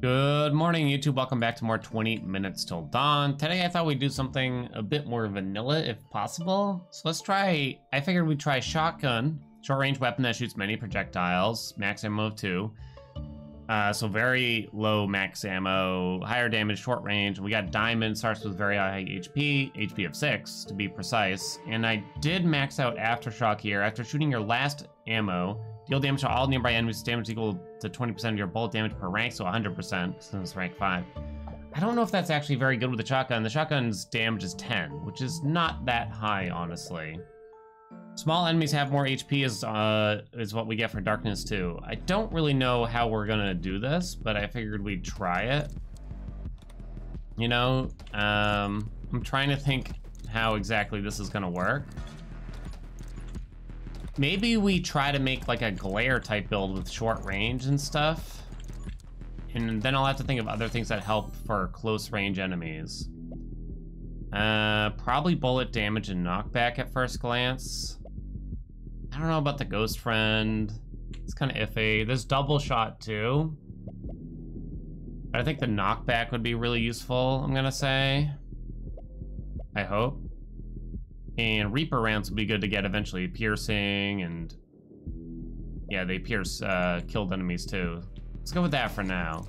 Good morning, YouTube. Welcome back to more 20 Minutes Till Dawn. Today I thought we'd do something a bit more vanilla if possible. So let's try, I figured we'd try shotgun, short range weapon that shoots many projectiles, max ammo of 2. So very low max ammo, higher damage, short range. We got diamond, starts with very high HP of 6 to be precise. And I did max out aftershock here. After shooting your last ammo, deal damage to all nearby enemies, damage equal to 20% of your bullet damage per rank, so 100% since it's rank 5. I don't know if that's actually very good with the shotgun. The shotgun's damage is 10, which is not that high, honestly. Small enemies have more HP is what we get for darkness too. I don't really know how we're gonna do this, but I figured we'd try it. You know, I'm trying to think how exactly this is gonna work. Maybe we try to make like a glare type build with short range and stuff. And then I'll have to think of other things that help for close range enemies. Probably bullet damage and knockback at first glance. I don't know about the ghost friend. It's kind of iffy. There's double shot too. But I think the knockback would be really useful, I'm gonna say. I hope. And Reaper rounds will be good to get eventually. Piercing and... yeah, they pierce killed enemies too. Let's go with that for now.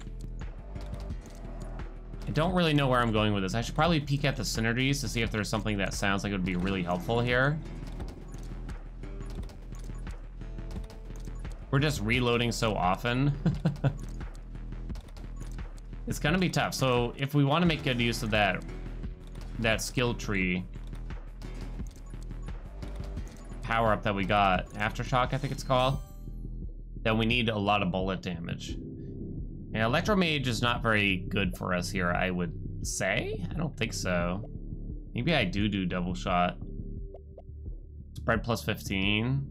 I don't really know where I'm going with this. I should probably peek at the synergies to see if there's something that sounds like it would be really helpful here. We're just reloading so often. It's gonna be tough. So if we want to make good use of that skill tree power-up that we got, Aftershock I think it's called, then we need a lot of bullet damage. Yeah, Electromage is not very good for us here, I would say. I don't think so. Maybe I do double shot. Spread plus 15.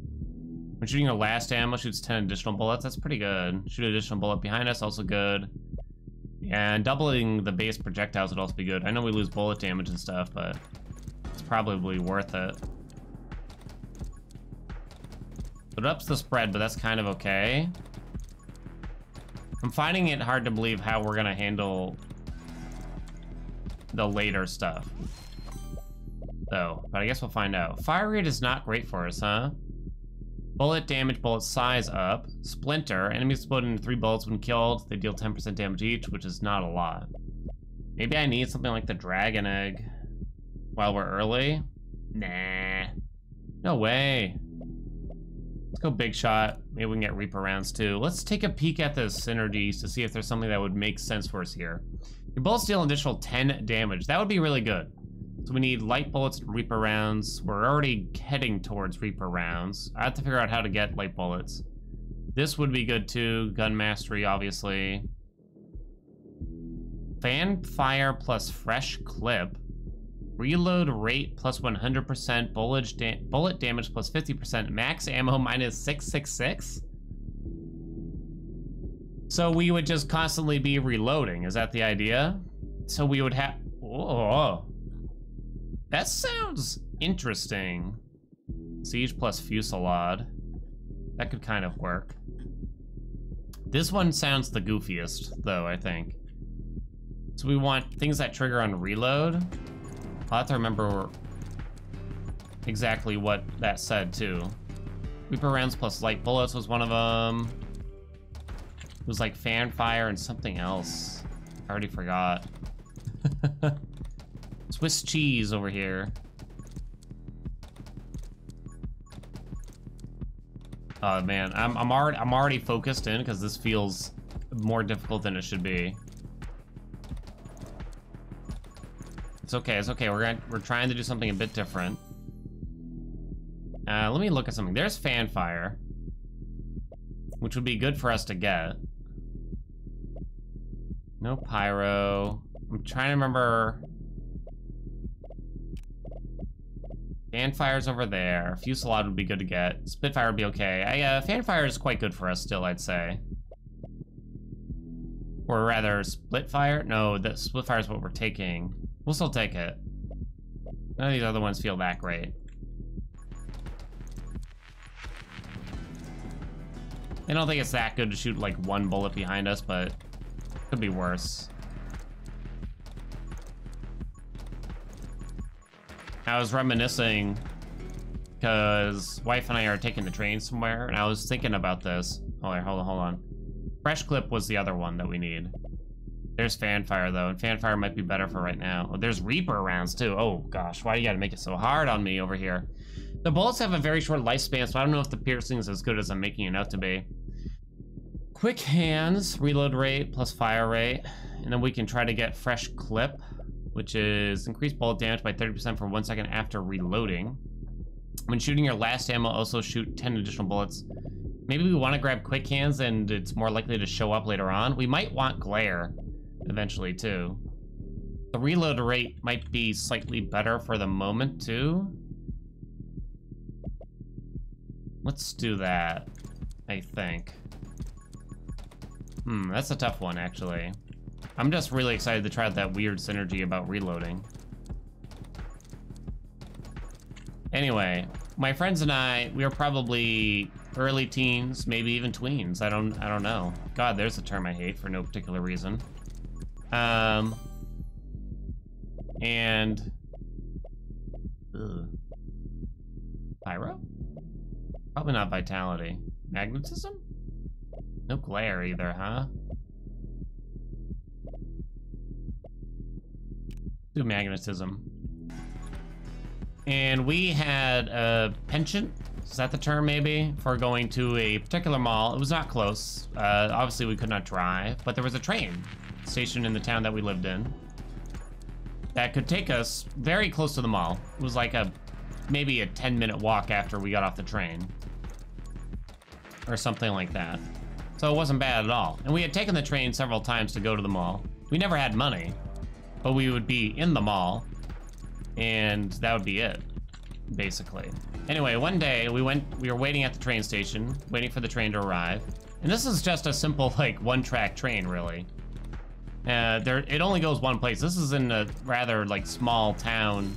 When shooting your last ammo, shoots 10 additional bullets. That's pretty good. Shoot an additional bullet behind us, also good. And doubling the base projectiles would also be good. I know we lose bullet damage and stuff, but it's probably worth it. It ups the spread, but that's kind of okay. I'm finding it hard to believe how we're gonna handle the later stuff, though. But I guess we'll find out. Fire rate is not great for us, huh? Bullet damage, bullet size up. Splinter, enemies explode into 3 bullets when killed. They deal 10% damage each, which is not a lot. Maybe I need something like the dragon egg while we're early. Nah, no way. Let's go big shot. Maybe we can get Reaper rounds too. Let's take a peek at the synergies to see if there's something that would make sense for us here. Your bullets deal an additional 10 damage. That would be really good. So we need light bullets and Reaper rounds. We're already heading towards Reaper rounds. I have to figure out how to get light bullets. This would be good too. Gun mastery, obviously. Fan fire plus fresh clip. Reload rate plus 100%, bullet damage plus 50%, max ammo minus 666? So we would just constantly be reloading, is that the idea? So we would have... oh, that sounds interesting. Siege plus fusillade. That could kind of work. This one sounds the goofiest, though, I think. So we want things that trigger on reload. I'll have to remember exactly what that said, too. Reaper rounds plus light bullets was one of them. It was like fan fire and something else. I already forgot. Swiss cheese over here. Oh man, I'm already focused in because this feels more difficult than it should be. It's okay, it's okay. We're trying to do something a bit different. Let me look at something. There's fan fire, which would be good for us to get. No pyro. I'm trying to remember. Fan fire's over there. Fusillade would be good to get. Spitfire would be okay. Fan fire is quite good for us still, I'd say. Or rather, split fire? No, the split fire is what we're taking. We'll still take it. None of these other ones feel that great. I don't think it's that good to shoot like one bullet behind us, but Could be worse. I was reminiscing because wife and I are taking the train somewhere, and I was thinking about this. Hold on. Fresh Clip was the other one that we need. There's Fanfire, though, and Fanfire might be better for right now. Oh, there's Reaper rounds, too. Oh, gosh, why do you gotta make it so hard on me over here? The bullets have a very short lifespan, so I don't know if the piercing is as good as I'm making it out to be. Quick hands, reload rate plus fire rate, and then we can try to get Fresh Clip, which is increased bullet damage by 30% for 1 second after reloading. When shooting your last ammo, also shoot 10 additional bullets. Maybe we want to grab Quick Hands and it's more likely to show up later on. We might want Glare eventually too. The reload rate might be slightly better for the moment too. Let's do that, I think. That's a tough one, actually. I'm just really excited to try out that weird synergy about reloading. Anyway, my friends and I, we are probably early teens, maybe even tweens. I don't know. God, there's a term I hate for no particular reason. And Pyro? Probably not Vitality. Magnetism? No Glare either, huh? Do Magnetism. And we had a penchant, is that the term maybe, for going to a particular mall. It was not close. Obviously we could not drive, but there was a train station in the town that we lived in that could take us very close to the mall. It was like maybe a 10-minute walk after we got off the train. Or something like that. So it wasn't bad at all. And we had taken the train several times to go to the mall. We never had money, but we would be in the mall, and that would be it, basically. Anyway, one day we were waiting at the train station, waiting for the train to arrive. And this is just a simple, like, one-track train, really. It only goes one place. This is in a rather, like, small town,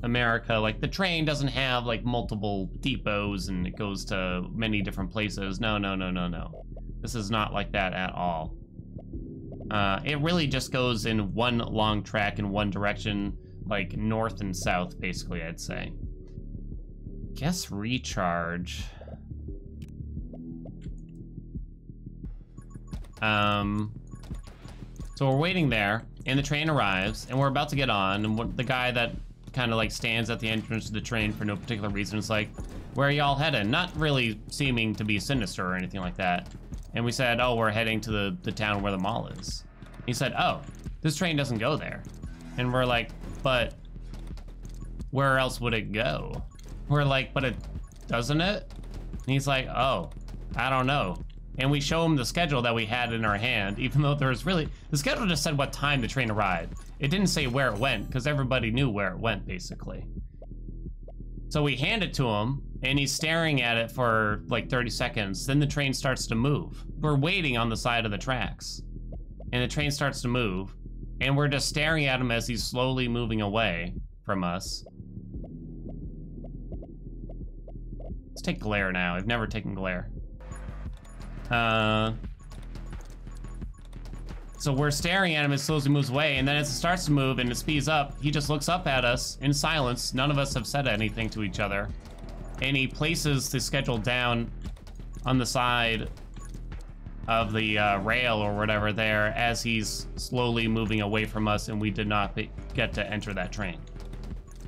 America. Like, the train doesn't have, like, multiple depots and it goes to many different places. No. This is not like that at all. It really just goes in one long track in one direction, like north and south, basically, I'd say. Guess recharge. So we're waiting there, and the train arrives, and we're about to get on, and the guy that kind of like stands at the entrance to the train for no particular reason is like, where are y'all heading? Not really seeming to be sinister or anything like that. And we said, oh, we're heading to the town where the mall is. He said, oh, this train doesn't go there. And we're like, but where else would it go? We're like, but it doesn't it? And he's like, oh, I don't know. And we show him the schedule that we had in our hand, even though there was really, the schedule just said what time the train arrived. It didn't say where it went, because everybody knew where it went, basically. So we hand it to him, and he's staring at it for like 30 seconds. Then the train starts to move. We're waiting on the side of the tracks, and the train starts to move, and we're just staring at him as he's slowly moving away from us. Let's take Glare now. I've never taken Glare. So we're staring at him as slowly moves away, and then as it starts to move and it speeds up, he just looks up at us in silence. None of us have said anything to each other. And he places the schedule down on the side of the rail or whatever there as he's slowly moving away from us, and we did not get to enter that train.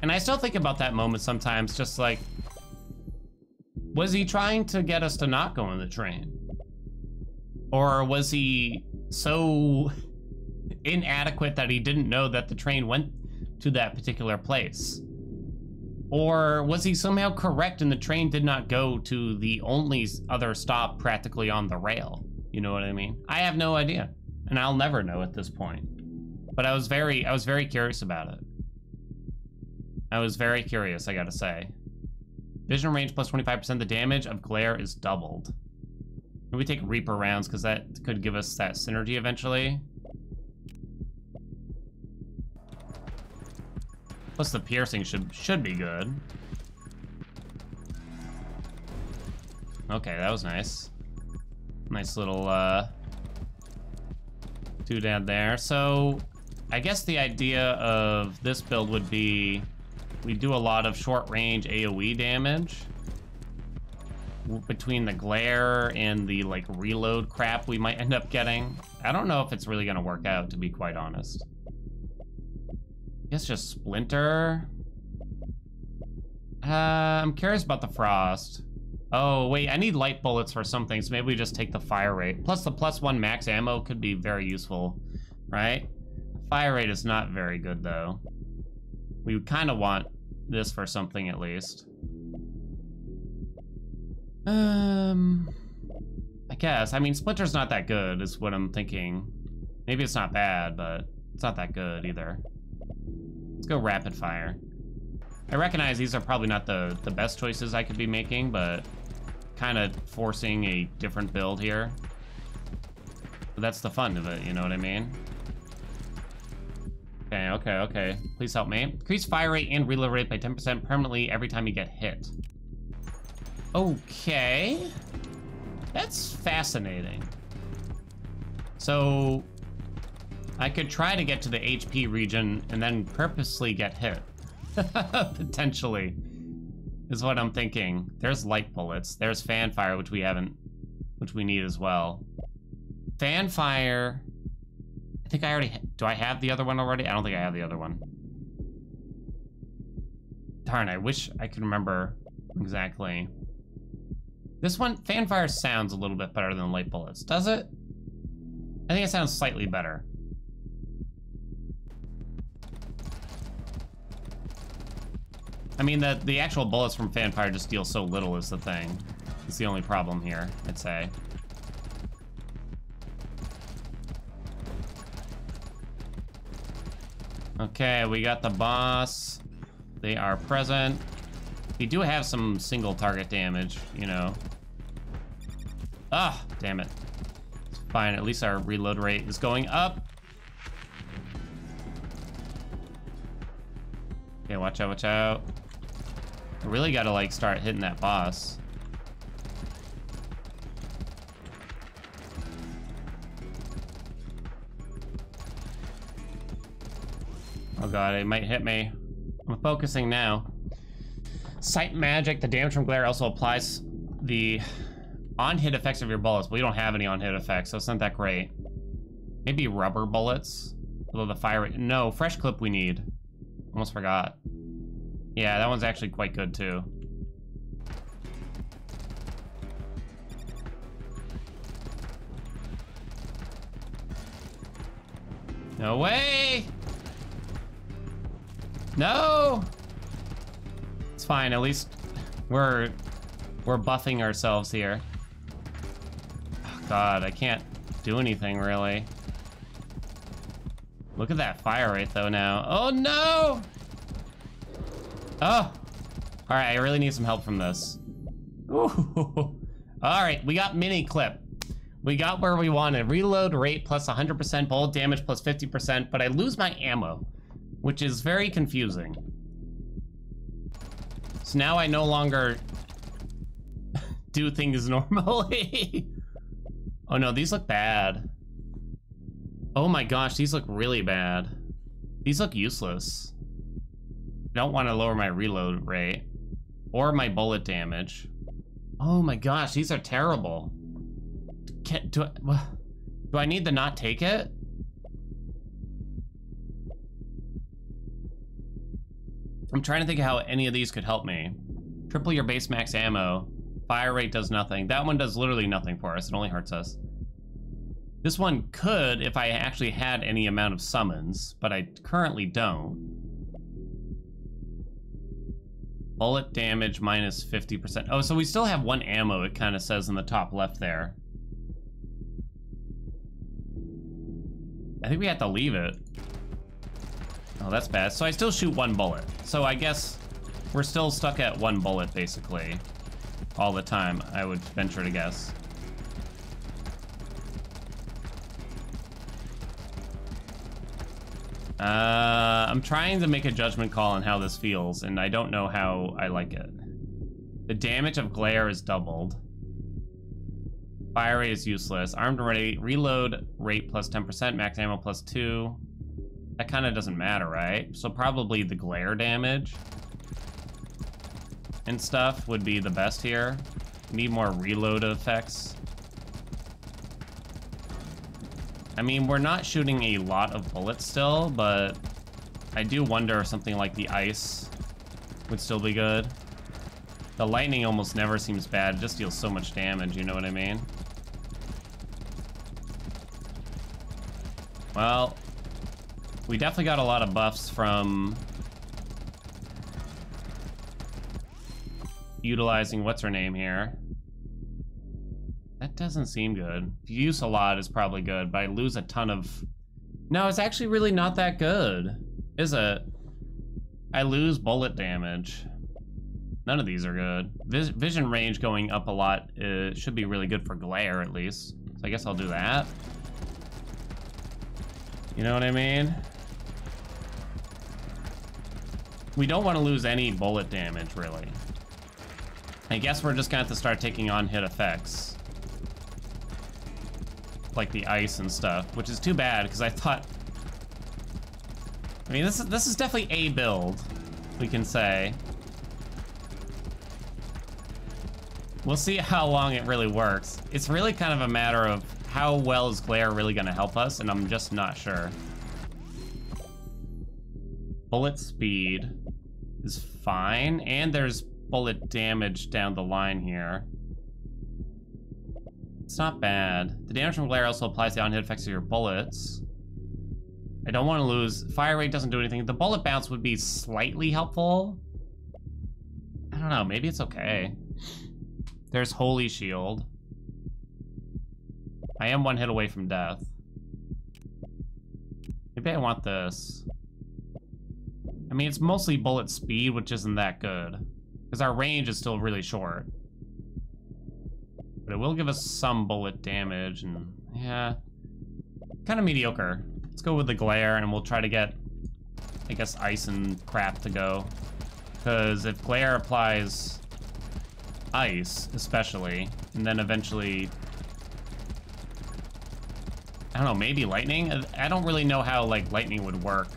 And I still think about that moment sometimes, just like, was he trying to get us to not go on the train? Or was he so inadequate that he didn't know that the train went to that particular place? Or was he somehow correct and the train did not go to the only other stop practically on the rail? You know what I mean? I have no idea, and I'll never know at this point. But I was very curious about it. I was very curious, I gotta say. Vision range plus 25%, the damage of Glare is doubled. Maybe we take Reaper rounds, because that could give us that synergy eventually. Plus the piercing should be good. Okay, that was nice. Nice little doodad there. So I guess the idea of this build would be we do a lot of short range AoE damage between the glare and the like reload crap we might end up getting. I don't know if it's really gonna work out, to be quite honest. I guess just Splinter. I'm curious about the Frost. Oh, wait, I need light bullets for something, so maybe we just take the fire rate. Plus the +1 max ammo could be very useful, right? Fire rate is not very good, though. We would kind of want this for something, at least. I guess. I mean, Splinter's not that good, is what I'm thinking. Maybe it's not bad, but it's not that good, either. Let's go rapid fire. I recognize these are probably not the best choices I could be making, but kind of forcing a different build here. But that's the fun of it, you know what I mean? Okay. Please help me. Increase fire rate and reload rate by 10% permanently every time you get hit. Okay. That's fascinating. So I could try to get to the HP region and then purposely get hit. Potentially, is what I'm thinking. There's light bullets. There's fan fire, which we need as well. Fan fire. I think I already. Do I have the other one already? I don't think I have the other one. Darn, I wish I could remember exactly. This one, fan fire sounds a little bit better than light bullets. Does it? I think it sounds slightly better. I mean, the actual bullets from Fanfire just deal so little is the thing. It's the only problem here, I'd say. Okay, we got the boss. They are present. We do have some single target damage, you know. Ah, damn it. It's fine, at least our reload rate is going up. Okay, watch out, watch out. I really gotta, like, start hitting that boss. Oh god, it might hit me. I'm focusing now. Sight magic, the damage from glare also applies the on-hit effects of your bullets. We don't have any on-hit effects, so it's not that great. Maybe rubber bullets? Although the fire rate... No, fresh clip we need. Almost forgot. Yeah, that one's actually quite good, too. No way! No! It's fine, at least we're buffing ourselves here. Oh, God, I can't do anything, really. Look at that fire rate, though, now. Oh, no! Oh! Alright, I really need some help from this. Ooh. Alright, we got mini clip. We got where we wanted. Reload rate plus 100%, bullet damage plus 50%, but I lose my ammo, which is very confusing. So now I no longer do things normally. Oh no, these look bad. Oh my gosh, these look really bad. These look useless. I don't want to lower my reload rate or my bullet damage. Oh my gosh, these are terrible. Do I need to not take it? I'm trying to think of how any of these could help me. Triple your base max ammo. Fire rate does nothing. That one does literally nothing for us. It only hurts us. This one could if I actually had any amount of summons, but I currently don't. Bullet damage minus 50%. Oh, so we still have one ammo, it kind of says in the top left there. I think we have to leave it. Oh, that's bad. So I still shoot one bullet. So I guess we're still stuck at one bullet, basically. All the time, I would venture to guess. I'm trying to make a judgment call on how this feels, and I don't know how I like it. The damage of glare is doubled. Fire rate is useless. Armed and ready. Reload rate plus 10%. Max ammo plus 2. That kind of doesn't matter, right? So probably the glare damage and stuff would be the best here. Need more reload effects. I mean, we're not shooting a lot of bullets still, but I do wonder if something like the ice would still be good. The lightning almost never seems bad. It just deals so much damage, you know what I mean? Well, we definitely got a lot of buffs from utilizing what's her name here. That doesn't seem good. If you use a lot, it's probably good, but I lose a ton of... No, it's actually really not that good, is it? I lose bullet damage. None of these are good. Vision range going up a lot should be really good for glare, at least. So I guess I'll do that. You know what I mean? We don't want to lose any bullet damage, really. I guess we're just gonna have to start taking on hit effects. Like the ice and stuff, which is too bad, because I thought... I mean, this is definitely a build, we can say. We'll see how long it really works. It's really kind of a matter of how well is glare really gonna help us, and I'm just not sure. Bullet speed is fine, and there's bullet damage down the line here. It's not bad. The damage from glare also applies the on-hit effects of your bullets. I don't want to lose... Fire rate doesn't do anything. The bullet bounce would be slightly helpful. I don't know, maybe it's okay. There's Holy Shield. I am one hit away from death. Maybe I want this. I mean, it's mostly bullet speed, which isn't that good. Because our range is still really short. But it will give us some bullet damage, and yeah, kind of mediocre. Let's go with the glare, and we'll try to get, I guess, ice and crap to go. Because if glare applies ice, especially, and then eventually, I don't know, maybe lightning? I don't really know how, like, lightning would work.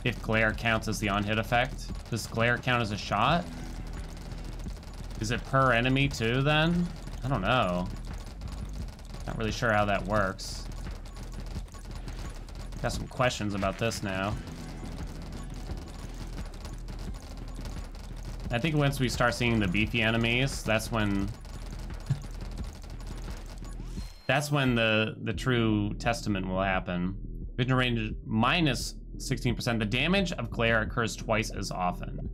If glare counts as the on-hit effect. Does glare count as a shot? Is it per enemy too, then? I don't know. Not really sure how that works. Got some questions about this now. I think once we start seeing the beefy enemies, that's when... that's when the true testament will happen. Vision range minus 16%. The damage of glare occurs twice as often.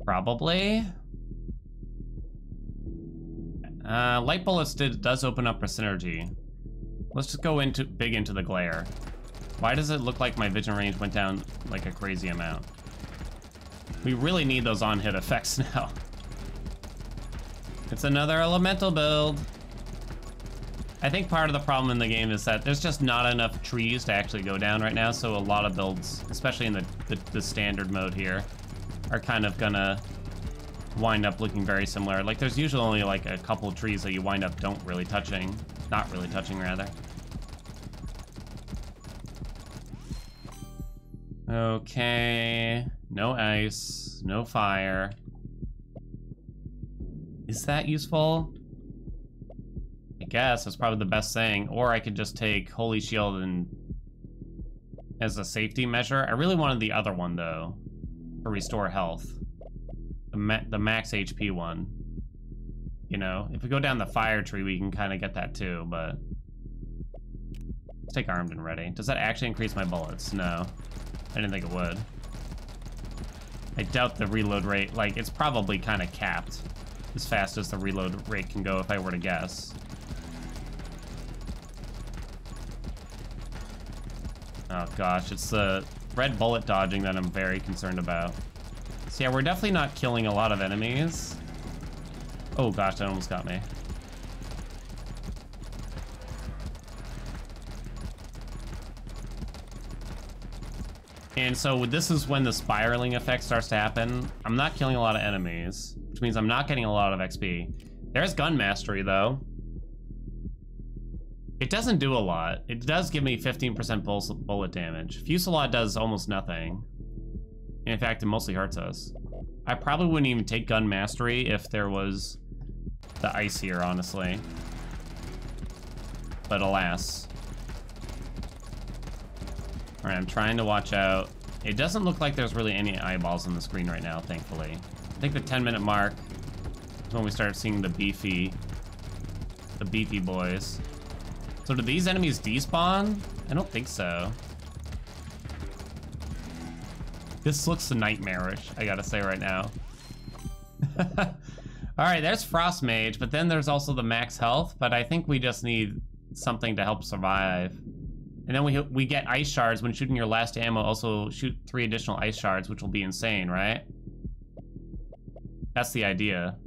Probably. Light bullets does open up for synergy. Let's just go big into the glare. Why does it look like my vision range went down like a crazy amount? We really need those on-hit effects now. It's another elemental build. I think part of the problem in the game is that there's just not enough trees to actually go down right now, so a lot of builds, especially in the standard mode here, are kind of gonna wind up looking very similar. Like, there's usually only like a couple trees that you wind up not really touching, rather. Okay, no ice, no fire. Is that useful? I guess that's probably the best thing. Or I could just take Holy Shield and as a safety measure. I really wanted the other one though, to restore health. The max HP one. You know, if we go down the fire tree, we can kind of get that too, but... Let's take armed and ready. Does that actually increase my bullets? No. I didn't think it would. I doubt the reload rate, like, it's probably kind of capped as fast as the reload rate can go if I were to guess. Oh gosh, it's the red bullet dodging that I'm very concerned about. So yeah, we're definitely not killing a lot of enemies. Oh gosh, that almost got me. And so this is when the spiraling effect starts to happen. I'm not killing a lot of enemies, which means I'm not getting a lot of XP. There's gun mastery though. It doesn't do a lot. It does give me 15% bullet damage. Fusillade does almost nothing. In fact, it mostly hurts us. I probably wouldn't even take gun mastery if there was the ice here, honestly. But alas. Alright, I'm trying to watch out. It doesn't look like there's really any eyeballs on the screen right now, thankfully. I think the 10-minute mark is when we start seeing the beefy boys. So do these enemies despawn? I don't think so. This looks nightmarish, I gotta say right now. Alright, there's Frost Mage, but then there's also the max health, but I think we just need something to help survive. And then we get ice shards when shooting your last ammo. Also shoot 3 additional ice shards, which will be insane, right? That's the idea.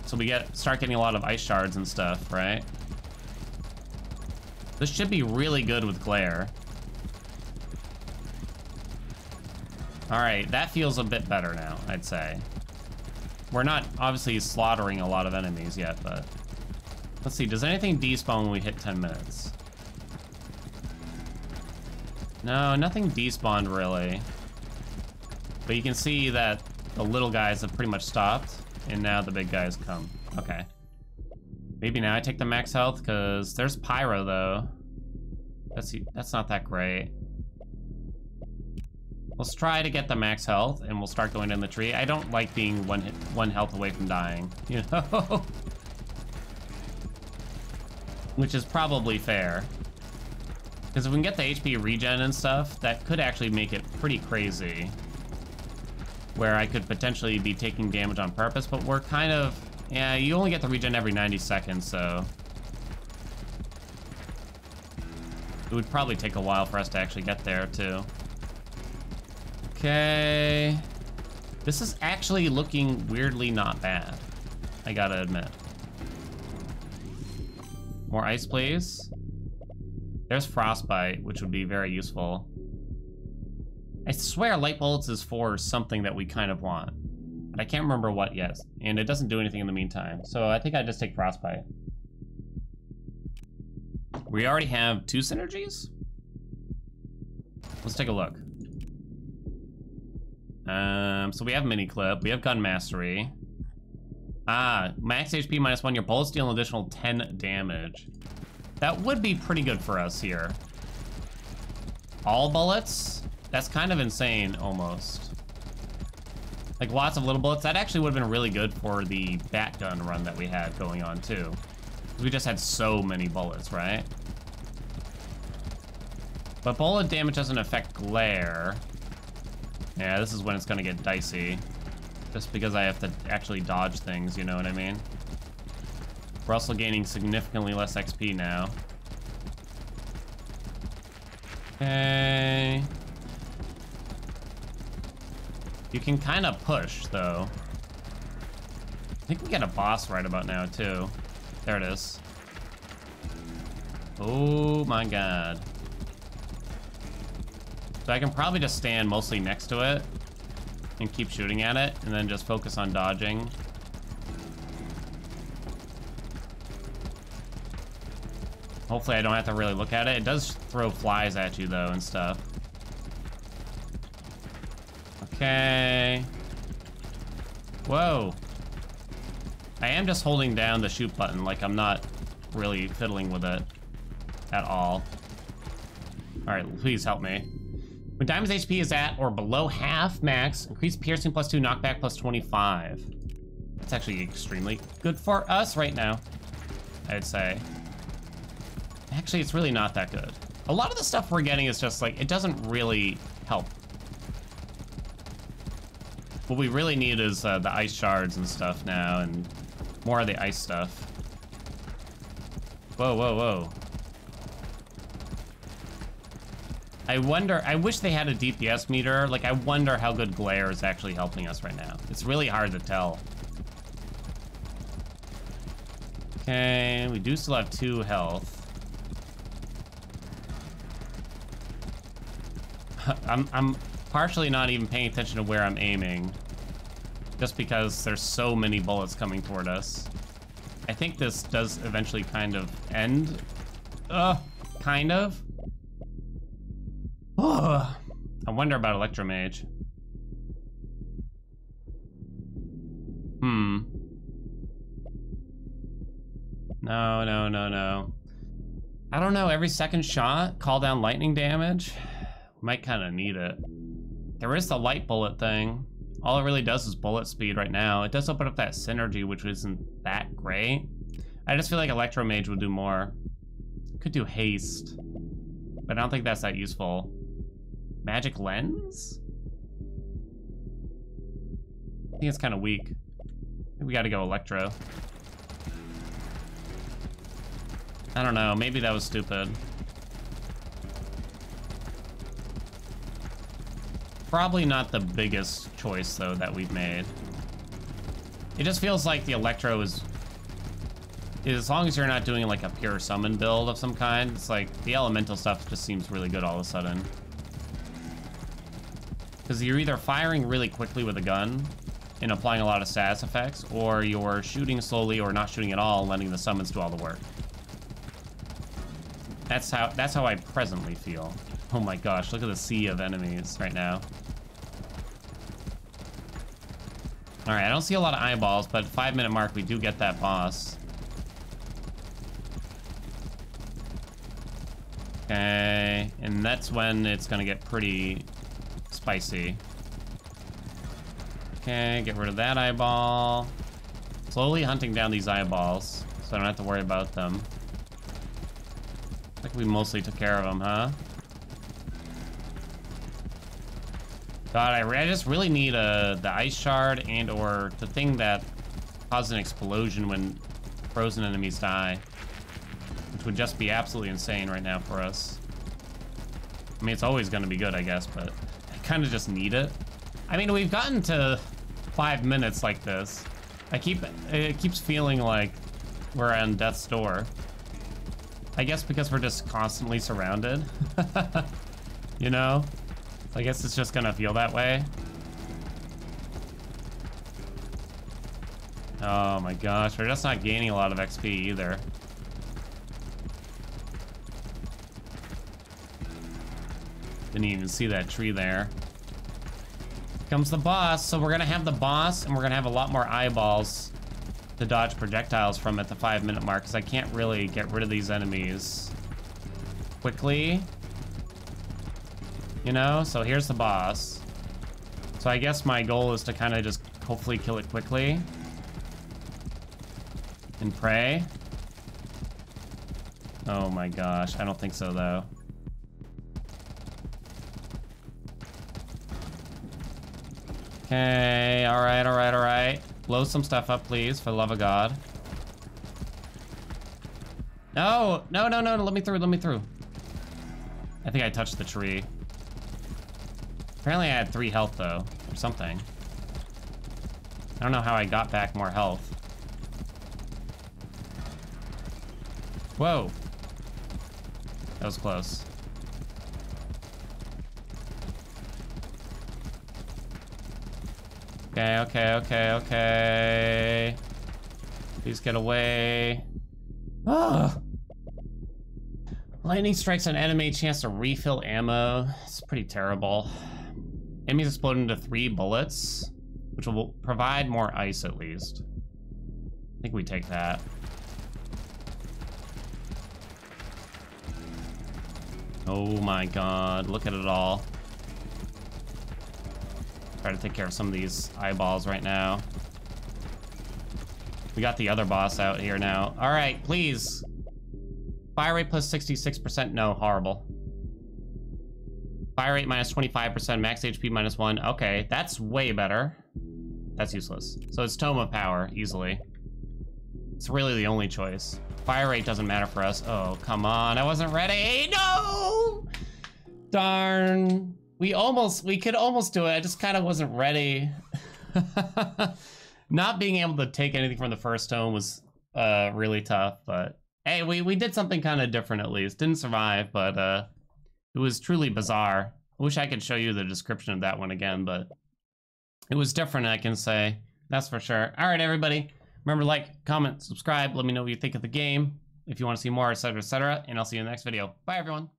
So we start getting a lot of ice shards and stuff, right? This should be really good with glare. All right, that feels a bit better now, I'd say. We're not obviously slaughtering a lot of enemies yet, but let's see, does anything despawn when we hit 10 minutes? No, nothing despawned really. But you can see that the little guys have pretty much stopped, and now the big guys come. Okay. Maybe now I take the max health, because there's Pyro, though. That's not that great. Let's try to get the max health, and we'll start going in the tree. I don't like being one health away from dying, you know? Which is probably fair. Because if we can get the HP regen and stuff, that could actually make it pretty crazy. Where I could potentially be taking damage on purpose, but we're kind of... Yeah, you only get the regen every 90 seconds, so... It would probably take a while for us to actually get there, too. Okay... This is actually looking weirdly not bad, I gotta admit. More ice, please. There's Frostbite, which would be very useful. I swear light bullets is for something that we kind of want. But I can't remember what yet. And it doesn't do anything in the meantime. So I think I just take Frostbite. We already have 2 synergies? Let's take a look. So we have mini clip, we have gun mastery. Max HP -1, your bullets deal an additional 10 damage. That would be pretty good for us here. All bullets? That's kind of insane, almost. Like, lots of little bullets. That actually would have been really good for the bat gun run that we had going on, too. We just had so many bullets, right? But bullet damage doesn't affect glare. Yeah, this is when it's gonna get dicey. Just because I have to actually dodge things, you know what I mean? We're also gaining significantly less XP now. Okay. You can kind of push, though. I think we get a boss right about now, too. There it is. Oh my god. So I can probably just stand mostly next to it and keep shooting at it, and then just focus on dodging. Hopefully I don't have to really look at it. It does throw flies at you, though, and stuff. Okay. Whoa. I am just holding down the shoot button, like I'm not really fiddling with it at all. Alright, please help me. When Diamond's HP is at or below half max, increase piercing +2, knockback +25. That's actually extremely good for us right now, I'd say. Actually, it's really not that good. A lot of the stuff we're getting is just like, it doesn't really help. What we really need is the ice shards and stuff now, and more of the ice stuff. Whoa, whoa, whoa. I wonder, I wish they had a DPS meter. Like, I wonder how good glare is actually helping us right now. It's really hard to tell. Okay, we do still have 2 health. I'm partially not even paying attention to where I'm aiming, just because there's so many bullets coming toward us. I think this does eventually kind of end. Kind of. I wonder about Electromage. No. I don't know, every second shot, call down lightning damage? Might kind of need it. There is the light bullet thing. All it really does is bullet speed right now. It does open up that synergy, which isn't that great. I just feel like Electromage would do more. Could do haste, but I don't think that's that useful. Magic Lens? I think it's kind of weak. I think we gotta go Electro. I don't know, maybe that was stupid. Probably not the biggest choice, though, that we've made. It just feels like the Electro is as long as you're not doing like a pure summon build of some kind, it's like the elemental stuff just seems really good all of a sudden. Because you're either firing really quickly with a gun and applying a lot of status effects, or you're shooting slowly or not shooting at all and letting the summons do all the work. That's how I presently feel. Oh my gosh, look at the sea of enemies right now. Alright, I don't see a lot of eyeballs, but 5-minute mark we do get that boss. Okay, and that's when it's gonna get pretty spicy. Okay, get rid of that eyeball. Slowly hunting down these eyeballs, so I don't have to worry about them. I think we mostly took care of them, huh? God, I just really need the ice shard and or the thing that causes an explosion when frozen enemies die. Which would just be absolutely insane right now for us. I mean, it's always gonna be good, I guess, but I kind of just need it. I mean, we've gotten to 5 minutes like this. It keeps feeling like we're on death's door. I guess because we're just constantly surrounded. You know? I guess it's just gonna feel that way. Oh my gosh, we're just not gaining a lot of XP either. Didn't even see that tree there. Comes the boss, so we're gonna have the boss and we're gonna have a lot more eyeballs to dodge projectiles from at the 5-minute mark, because I can't really get rid of these enemies quickly. You know, so here's the boss. So I guess my goal is to kind of just hopefully kill it quickly. And pray. Oh my gosh, I don't think so though. Okay, alright. Blow some stuff up, please, for the love of God. No, let me through. I think I touched the tree. Apparently I had 3 health though, or something. I don't know how I got back more health. Whoa. That was close. Okay. Please get away. Ah! Lightning strikes an enemy, chance to refill ammo. It's pretty terrible. Enemies explode into 3 bullets, which will provide more ice at least. I think we take that. Oh my god, look at it all. Try to take care of some of these eyeballs right now. We got the other boss out here now. All right, please. Fire rate plus 66%. No, horrible. Fire rate minus 25%. Max HP minus 1. Okay, that's way better. That's useless. So it's Tome of Power, easily. It's really the only choice. Fire rate doesn't matter for us. Oh, come on. I wasn't ready. No! Darn. We could almost do it. I just kind of wasn't ready. Not being able to take anything from the first tome was really tough, but hey, we did something kind of different at least. Didn't survive, but it was truly bizarre. I wish I could show you the description of that one again, but it was different, I can say. That's for sure. All right, everybody. Remember, like, comment, subscribe, let me know what you think of the game, if you want to see more, etc., etc., and I'll see you in the next video. Bye, everyone.